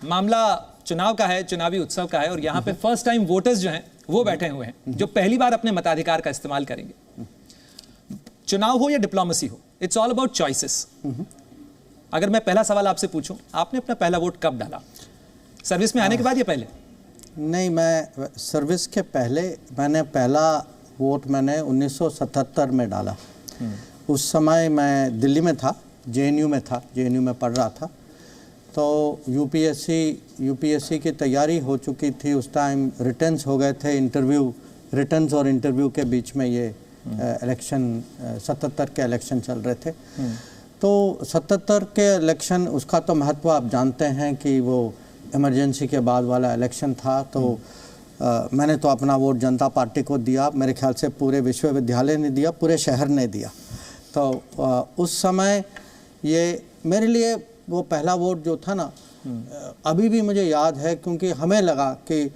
मामला चुनाव का है, चुनावी उत्सव का है, और यहाँ पे फर्स्ट टाइम वोटर्स जो हैं वो बैठे हुए हैं जो पहली बार अपने मताधिकार का इस्तेमाल करेंगे। चुनाव हो या डिप्लोमेसी हो, इट्स ऑल अबाउट चॉइसेस। अगर मैं पहला सवाल आपसे पूछूं, आपने अपना पहला वोट कब डाला? सर्विस में आने के बाद या पहले? नहीं, मैं सर्विस के पहले, मैंने पहला वोट मैंने 1977 में डाला। उस समय मैं दिल्ली में था, जेएनयू में था, जेएनयू में पढ़ रहा था। तो यूपीएससी की तैयारी हो चुकी थी उस टाइम, रिटर्न्स हो गए थे, रिटर्न्स और इंटरव्यू के बीच में ये इलेक्शन 77 के इलेक्शन चल रहे थे। तो 77 के इलेक्शन, उसका तो महत्व आप जानते हैं कि वो इमरजेंसी के बाद वाला इलेक्शन था। तो मैंने तो अपना वोट जनता पार्टी को दिया, मेरे ख्याल से पूरे विश्वविद्यालय ने दिया, पूरे शहर ने दिया। तो उस समय ये मेरे लिए वो पहला वोट जो था ना, अभी भी मुझे याद है, क्योंकि हमें लगा कि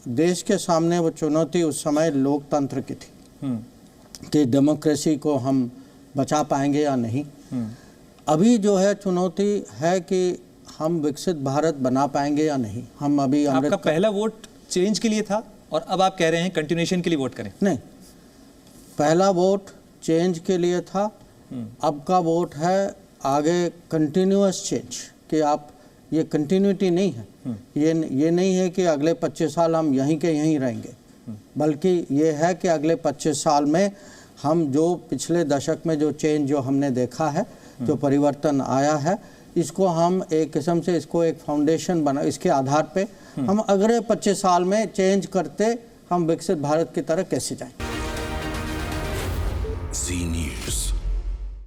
देश के सामने वो चुनौती उस समय लोकतंत्र की थी कि डेमोक्रेसी को हम बचा पाएंगे या नहीं। अभी जो है चुनौती है कि हम विकसित भारत बना पाएंगे या नहीं। हम अभी आपका पहला वोट चेंज के लिए था और अब आप कह रहे हैं कंटिन्यूएशन के लिए वोट करें? नहीं, पहला वोट चेंज के लिए था, अब का वोट है आगे कंटिन्यूअस चेंज, कि आप, ये कंटिन्यूटी नहीं है, ये नहीं है कि अगले 25 साल हम यहीं के यहीं रहेंगे, बल्कि ये है कि अगले 25 साल में हम जो पिछले दशक में जो चेंज जो हमने देखा है, जो परिवर्तन आया है, इसको हम एक किस्म से इसको एक फाउंडेशन बना, इसके आधार पे हम अगले 25 साल में चेंज करते हम विकसित भारत की तरफ कैसे जाएं। जी न्यूज़।